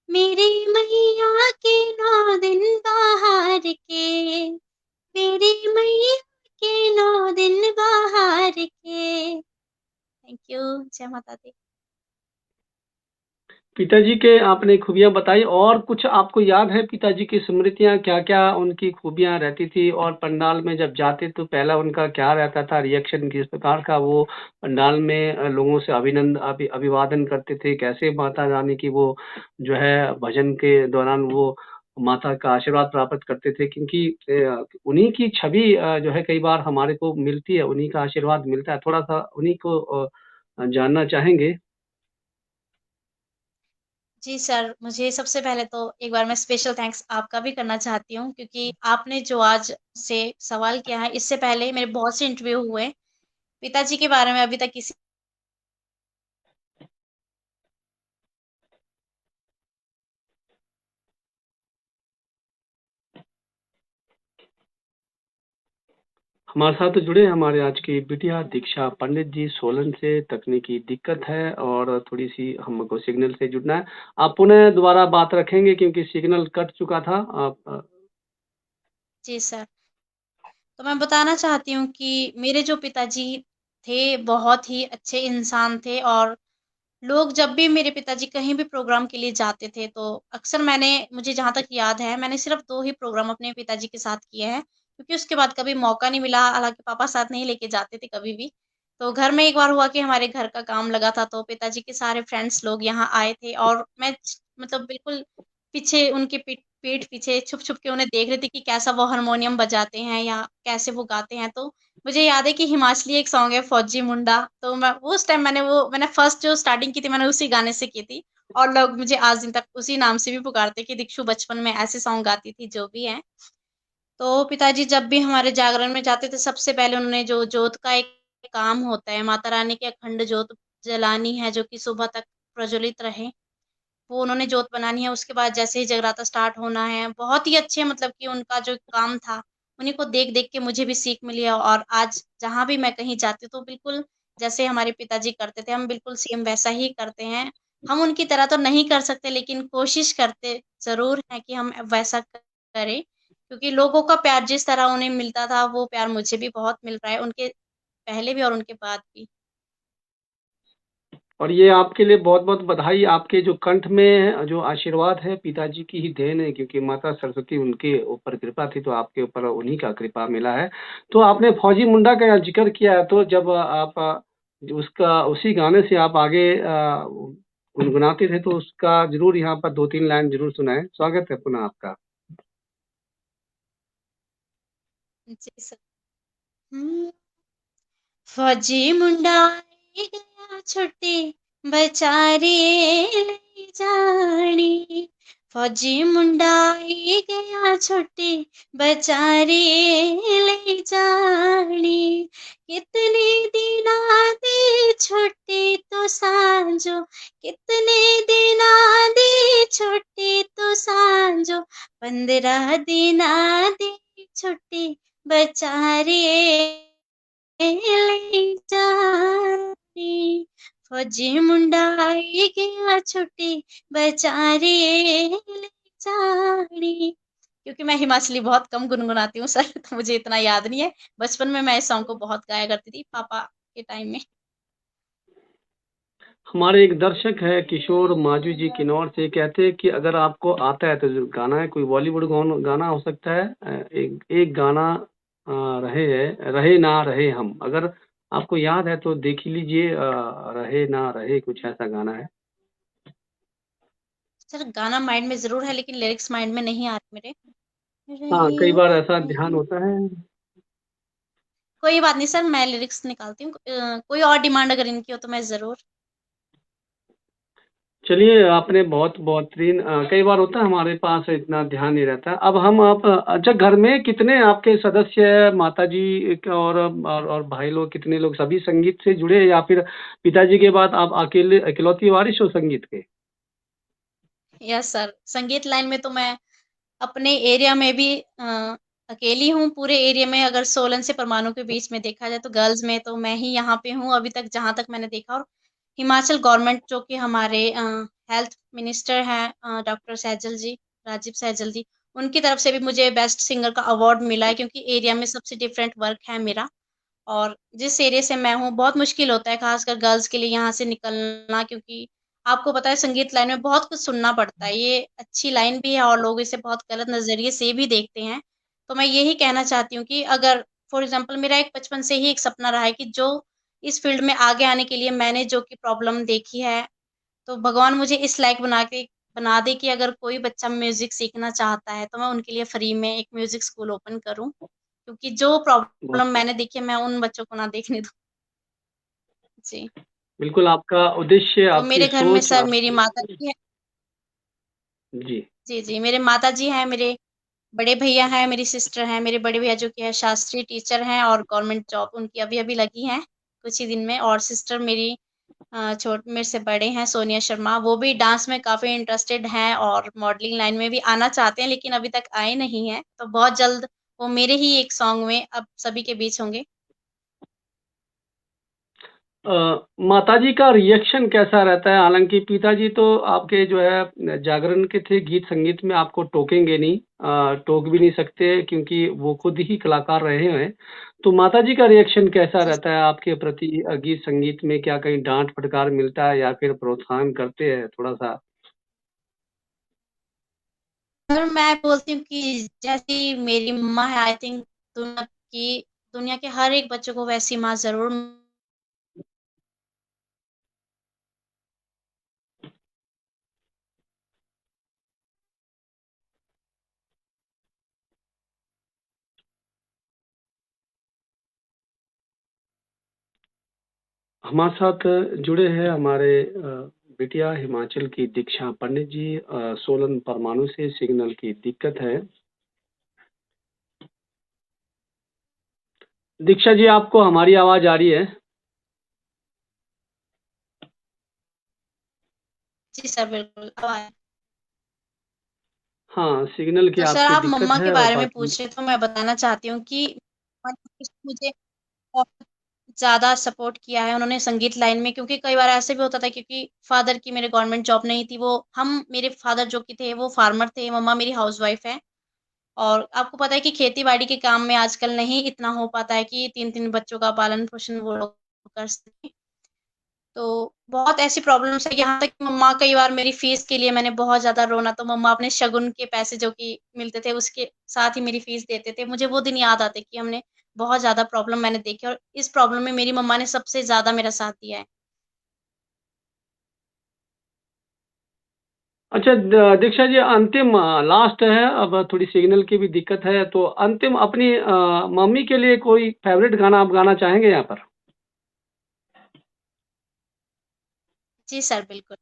मेरी मैया के 9 दिन बाहर के मेरी मैया के 9 दिन बाहर के। Thank you. जय माता दी। पिताजी के आपने खूबियाँ बताई, और कुछ आपको याद है पिताजी की स्मृतियाँ, क्या-क्या उनकी खूबियाँ रहती थी? और पंडाल में जब जाते तो पहला उनका क्या रहता था रिएक्शन, किस प्रकार का वो पंडाल में लोगों से अभिवादन करते थे? कैसे माता रानी की वो जो है भजन के दौरान वो माता का आशीर्वाद प्राप्त करते थे? क्योंकि उन्हीं की छवि जो है कई बार हमारे को मिलती है, उन्हीं का आशीर्वाद मिलता है। थोड़ा-सा उन्हीं को जानना चाहेंगे? जी सर, मुझे सबसे पहले तो एक बार मैं स्पेशल थैंक्स आपका भी करना चाहती हूँ क्योंकि आपने जो आज से सवाल किया है, इससे पहले मेरे बहुत से इंटरव्यू हुए। पिताजी के बारे में अभी तक किसी हमारे साथ तो जुड़े हैं हमारे आज की बिटिया दीक्षा पंडित जी सोलन से। तकनीकी दिक्कत है और थोड़ी-सी हमको सिग्नल से जुड़ना है। आप पुनः दोबारा बात रखेंगे क्योंकि सिग्नल कट चुका था। आप जी सर, तो मैं बताना चाहती हूँ कि मेरे जो पिताजी थे, बहुत ही अच्छे इंसान थे और लोग जब भी मेरे पिताजी कहीं भी प्रोग्राम के लिए जाते थे, तो अक्सर मुझे जहाँ तक याद है, मैंने सिर्फ़ 2 ही प्रोग्राम अपने पिताजी के साथ किए हैं, क्योंकि उसके बाद कभी मौका नहीं मिला, हालाँकि पापा साथ नहीं लेके जाते थे कभी भी। तो घर में एक बार हुआ कि हमारे घर का काम लगा था, तो पिताजी के सारे फ्रेंड्स लोग यहाँ आए थे और मैं मतलब बिल्कुल पीछे उनके पीठ पीछे छुप-छुप के उन्हें देख रही थी कि कैसा वो हारमोनियम बजाते हैं या कैसे वो गाते हैं। तो मुझे याद है कि हिमाचली एक सॉन्ग है फौजी मुंडा, तो मैं उस टाइम मैंने फर्स्ट जो स्टार्टिंग की थी मैंने उसी गाने से की थी और लोग मुझे आज दिन तक उसी नाम से भी पुकारते हैं कि दीक्षु बचपन में ऐसे सॉन्ग गाती थी, जो भी है। तो पिताजी जब भी हमारे जागरण में जाते थे, सबसे पहले उन्होंने जो जोत का एक काम होता है, माता रानी की अखंड जोत जलानी है, जो कि सुबह तक प्रज्वलित रहे। वो उन्होंने जोत बनानी है, उसके बाद जैसे ही जगराता स्टार्ट होना है, बहुत ही अच्छे मतलब कि उनका जो काम था, उन्हीं को देख-देख के मुझे भी सीख मिली है और आज जहाँ भी मैं कहीं जाती हूँ, तो बिल्कुल जैसे हमारे पिताजी करते थे, हम बिल्कुल सेम वैसा ही करते हैं। हम उनकी तरह तो नहीं कर सकते, लेकिन कोशिश करते ज़रूर हैं कि हम वैसा करें, क्योंकि लोगों का प्यार जिस तरह उन्हें मिलता था, वो प्यार मुझे भी बहुत मिल रहा है, उनके पहले भी और उनके बाद भी। और ये आपके लिए बहुत-बहुत बधाई। आपके जो कंठ में जो आशीर्वाद है पिताजी की ही देन है, क्योंकि माता सरस्वती उनके ऊपर कृपा थी, तो आपके ऊपर उन्हीं का कृपा मिला है। तो आपने फौजी मुंडा का ज़िक्र किया है, तो जब आप उसका उसी गाने से आप आगे गुनगुनाते थे, तो उसका ज़रूर यहाँ पर 2-3 लाइन ज़रूर सुनाएँ। स्वागत है पुनः आपका। जी सर। हुँ। फौजी मुंडा आई गया छुट्टी बेचारे ले जानी। फौजी मुंडा आई गया छुट्टी बेचारे ले जानी। कितने दिना दी छुट्टी तो सांझो, कितने दिना दी छुट्टी तो सांझो, 15 दिना दी छुट्टी बेचारे ले जानी। फौजी मुंडा आई गया छुट्टी बेचारे ले जानी। क्योंकि मैं हिमाचली बहुत कम गुनगुनाती हूँ सर, तो मुझे इतना याद नहीं है। बचपन में मैं इस सॉन्ग को बहुत गाया करती थी पापा के टाइम में। हमारे एक दर्शक है किशोर माजू जी किन्नौर से, कहते हैं कि अगर आपको आता है तो जो गाना है कोई बॉलीवुड गाना हो सकता है। एक एक गाना रहे ना रहे हम, अगर आपको याद है तो देख ही लीजिए। रहे ना रहे कुछ ऐसा गाना है। सर गाना माइंड में ज़रूर है, लेकिन लिरिक्स माइंड में नहीं आ रहे मेरे। हाँ, कई रहे बार ना ऐसा ध्यान रहे, होता है। कोई बात नहीं सर, मैं लिरिक्स निकालती हूँ। कोई और डिमांड अगर इनकी हो तो मैं ज़रूर। चलिए, आपने बहुत बेहतरीन। कई बार होता है हमारे पास इतना ध्यान नहीं रहता। अब हम आप अच्छा, घर में कितने आपके सदस्य हैं? माताजी और भाई लोग कितने लोग, सभी संगीत से जुड़े हैं या फिर पिताजी के बाद आप अकेले इकलौती वारिस हो संगीत के? यस सर, संगीत लाइन में तो मैं अपने एरिया में भी अकेली हूँ। पूरे एरिया में अगर सोलन से परमाणु के बीच में देखा जाए तो गर्ल्स में तो मैं ही यहाँ पे हूँ अभी तक, जहाँ तक मैंने देखा। और हिमाचल गवर्नमेंट जो कि हमारे हेल्थ मिनिस्टर हैं डॉक्टर सैजल जी, राजीव सैजल जी, उनकी तरफ से भी मुझे बेस्ट सिंगर का अवार्ड मिला है, क्योंकि एरिया में सबसे डिफरेंट वर्क है मेरा। और जिस एरिया से मैं हूँ बहुत मुश्किल होता है, खासकर गर्ल्स के लिए यहाँ से निकलना, क्योंकि आपको पता है संगीत लाइन में बहुत कुछ सुनना पड़ता है। ये अच्छी लाइन भी है और लोग इसे बहुत गलत नज़रिए से भी देखते हैं। तो मैं यही कहना चाहती हूँ कि अगर फॉर एग्ज़ाम्पल मेरा एक बचपन से ही एक सपना रहा है कि जो इस फ़ील्ड में आगे आने के लिए मैंने जो कि प्रॉब्लम देखी है, तो भगवान मुझे इस लायक बना दे कि अगर कोई बच्चा म्यूज़िक सीखना चाहता है, तो मैं उनके लिए फ्री में एक म्यूज़िक स्कूल ओपन करूँ। क्योंकि जो प्रॉब्लम बहुत मैंने देखी है, मैं उन बच्चों को ना देखने दूँ। जी। बिल्कुल, आपका उद्देश्य, तो आपकी मेरे घर में सोच सर मेरी आपकी। माताजी हैं। जी। जी, जी, मेरे माताजी हैं, मेरे बड़े भैया हैं, मेरी सिस्टर हैं, मेरे बड़े भैया जो कि है शास्त्रीय टीचर हैं और गवर्नमेंट जॉब उनकी अभी-अभी लगी है, कुछ ही दिन में। और सिस्टर मेरी मेरे से बड़े हैं सोनिया शर्मा, वो भी डांस में काफ़ी इंटरेस्टेड हैं और मॉडलिंग लाइन में भी आना चाहते हैं, लेकिन अभी तक आए नहीं हैं। तो बहुत जल्द वो मेरे ही एक सॉन्ग में अब सभी के बीच होंगे। माताजी का रिएक्शन कैसा रहता है? हालाँकि पिताजी तो आपके जो है जागरण के थे, गीत संगीत में आपको टोकेंगे नहीं, टोक भी नहीं सकते क्योंकि वो खुद ही कलाकार रहे हैं। तो माताजी का रिएक्शन कैसा जी। रहता है आपके प्रति? गीत संगीत में क्या कहीं डाँट-फटकार मिलता है या फिर प्रोत्साहन करते हैं थोड़ा-सा? और मैं बोलती हूँ कि जैसी मेरी मम्मा है, आई थिंक दुनिया के हर एक बच्चे को वैसी माँ ज़रूर। हमारे साथ जुड़े हैं हमारे बिटिया हिमाचल की दीक्षा पंडित जी, सोलन परमाणु से। सिग्नल की दिक्कत है। दीक्षा जी, आपको हमारी आवाज़ आ रही है? जी सर, बिल्कुल। हाँ, सिग्नल की तो सर आपकी आप दिक्कत मम्मा के है और बारे में बाकी। पूछ रहे, तो मैं बताना चाहती हूँ कि मुझे ज़्यादा सपोर्ट किया है उन्होंने संगीत लाइन में, क्योंकि कई बार ऐसे भी होता था, क्योंकि फादर की मेरे गवर्नमेंट जॉब नहीं थी, वो हम मेरे फादर जो कि थे वो फार्मर थे, मम्मा मेरी हाउसवाइफ है। और आपको पता है कि खेती-बाड़ी के काम में आजकल नहीं इतना हो पाता है कि 3-3 बच्चों का पालन-पोषण वो लोग कर सकें। तो बहुत ऐसी प्रॉब्लम्स है, यहाँ तक कि मम्मा कई बार मेरी फ़ीस के लिए मैंने बहुत ज़्यादा रोना, तो मम्मा अपने शगुन के पैसे जो कि मिलते थे उसके साथ ही मेरी फ़ीस देते थे। मुझे वो दिन याद आते कि हमने बहुत ज़्यादा प्रॉब्लम मैंने देखी, और इस प्रॉब्लम में मेरी मम्मा ने सबसे ज़्यादा मेरा साथ दिया है। अच्छा दीक्षा जी, अंतिम लास्ट है, अब थोड़ी सिग्नल की भी दिक्कत है, तो अंतिम अपनी मम्मी के लिए कोई फेवरेट गाना आप गाना चाहेंगे यहाँ पर? जी सर, बिल्कुल।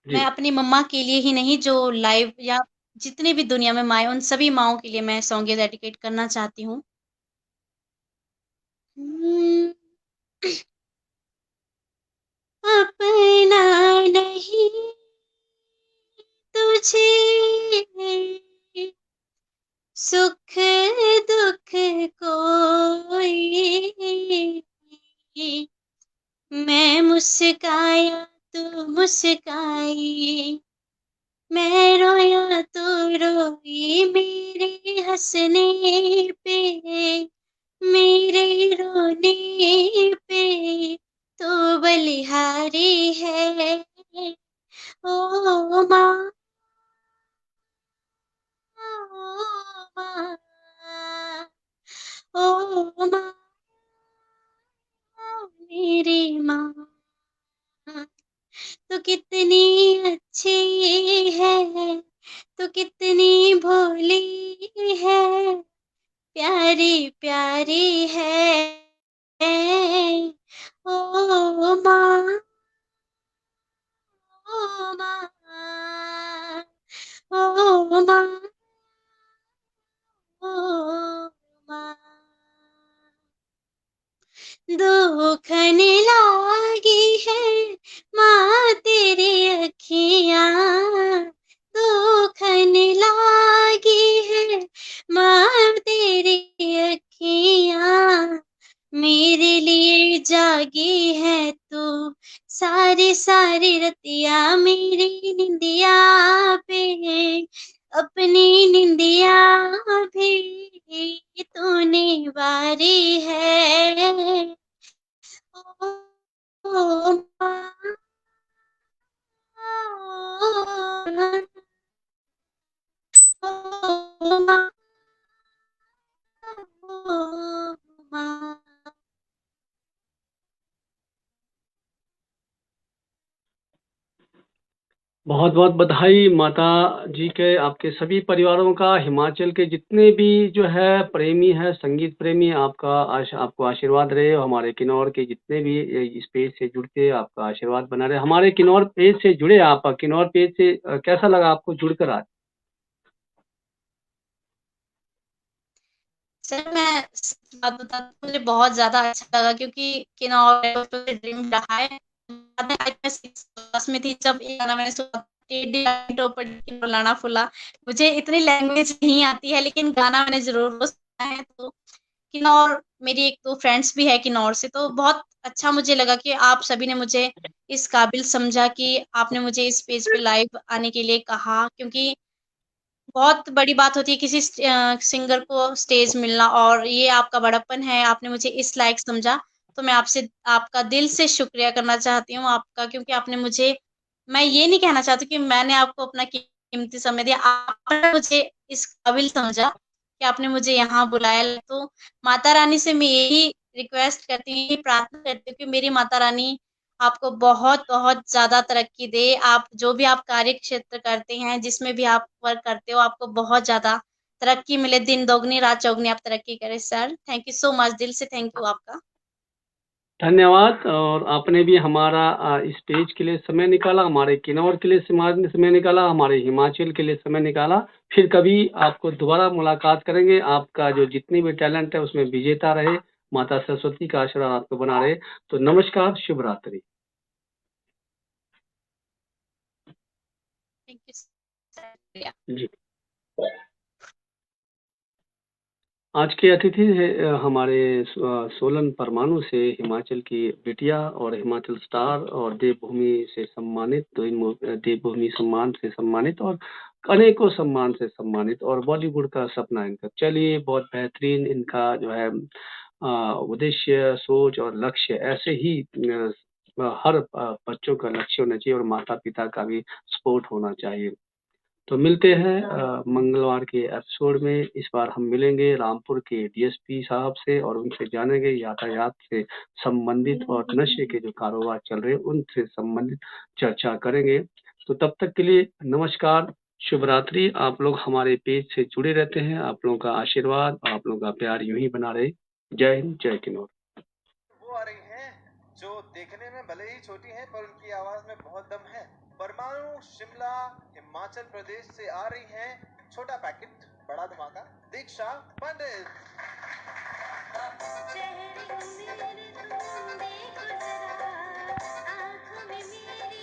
जी। मैं अपनी मम्मा के लिए ही नहीं, जो लाइव या जितनी भी दुनिया में माँ हैं, उन सभी माँओं के लिए मैं सॉन्ग ये डेडिकेट करना चाहती हूँ। हुँ, अपना नहीं तुझे सुख दुख कोई, मैं मुस्काया तू मुस्काई, मैं रोया तू रोई, मेरे हंसने पे मेरे रोने पे तो बलिहारी है। ओ माँ, ओ माँ, ओ माँ, मेरी माँ, तो कितनी अच्छी है, तो कितनी भोली है, प्यारी प्यारी है। ओ माँ, ओ माँ, ओ माँ, ओ माँ, दुखन लागी है माँ तेरी अखियाँ, दुखन लागी है माँ तेरी अखियाँ, मेरे लिए जागी है तू सारी सारी रतिया, मेरी निंदिया पे अपनी निंदिया भी तूने वारी है। ओ माँ, ओ माँ, ओ माँ। बहुत बहुत बधाई माता जी के, आपके सभी परिवारों का, हिमाचल के जितने भी जो है प्रेमी है, संगीत प्रेमी, आपका आपको आशीर्वाद रहे, और हमारे किन्नौर के जितने भी इस पेज से जुड़ते हैं, आपका आशीर्वाद बना रहे। हमारे किन्नौर पेज से जुड़े आप, किन्नौर पेज से कैसा लगा आपको जुड़कर आज? सर मैं सच बात बताऊँ तो मुझे बहुत ज़्यादा अच्छा लगा, क्योंकि किन्नौर ड्रीम रहा है। बाद में मैं 6th क्लास में थी जब ये गाना मैंने सुना, टेढ़ी टोपी की फुलाना फुला। मुझे इतनी लैंग्वेज नहीं आती है, लेकिन गाना मैंने ज़रूर वो सुना है। तो किन्नौर, मेरी 1-2 फ्रेंड्स भी है किन्नौर से, तो बहुत अच्छा मुझे लगा कि आप सभी ने मुझे इस काबिल समझा कि आपने मुझे इस पेज पे लाइव आने के लिए कहा, क्योंकि बहुत बड़ी बात होती है किसी सिंगर को स्टेज मिलना, और ये आपका बड़प्पन है, आपने मुझे इस लायक समझा। तो मैं आपसे आपका दिल से शुक्रिया करना चाहती हूँ आपका, क्योंकि आपने मुझे, मैं ये नहीं कहना चाहती कि मैंने आपको अपना कीमती समय दिया, आपने मुझे इस काबिल समझा कि आपने मुझे यहाँ बुलाया। तो माता रानी से मैं यही रिक्वेस्ट करती हूँ, यही प्रार्थना करती हूँ कि मेरी माता रानी आपको बहुत-बहुत ज़्यादा तरक्की दे। आप जो भी आप कार्य क्षेत्र करते हैं, जिसमें भी आप वर्क करते हो, आपको बहुत ज़्यादा तरक्की मिले, दिन दोगुनी रात चौगुनी आप तरक्की करें sir. Thank you so much, दिल से थैंक यू आपका। धन्यवाद। और आपने भी हमारा इस पेज के लिए समय निकाला, हमारे किन्नौर के लिए समय निकाला, हमारे हिमाचल के लिए समय निकाला। फिर कभी आपको दोबारा मुलाकात करेंगे। आपका जो जितनी भी टैलेंट है उसमें विजेता रहे, माता सरस्वती का आशीर्वाद आपको बना रहे। तो नमस्कार, शुभ रात्रि। Thank you sir. जी। आज के अतिथि है हमारे सोलन परमाणु से हिमाचल की बिटिया और हिमाचल स्टार और देवभूमि से सम्मानित, देवभूमि सम्मान से सम्मानित और अनेकों सम्मान से सम्मानित और बॉलीवुड का सपना इनका। चलिए, बहुत बेहतरीन इनका जो है उद्देश्य, सोच और लक्ष्य ऐसे ही हर बच्चों का लक्ष्य होना चाहिए और माता पिता का भी सपोर्ट होना चाहिए। तो मिलते हैं मंगलवार के एपिसोड में। इस बार हम मिलेंगे रामपुर के डीएसपी साहब से और उनसे जानेंगे यातायात से संबंधित और नशे के जो कारोबार चल रहे हैं उनसे संबंधित चर्चा करेंगे। तो तब तक के लिए नमस्कार, शुभ रात्रि। आप लोग हमारे पेज से जुड़े रहते हैं। आप लोगों का आशीर्वाद, आप लोगों का प्यार यूं ही बना रहे। जय हिंद, जय किन्नौर। वो आ रही हैं जो देखने में भले ही छोटी हैं पर उनकी आवाज में बहुत दम है। परमाणु शिमला हिमाचल प्रदेश से आ रही हैं, छोटा पैकेट बड़ा धमाका, दीक्षा पंडित। चेहरे को मेरे तुम देखो जरा, आँखों में मेरी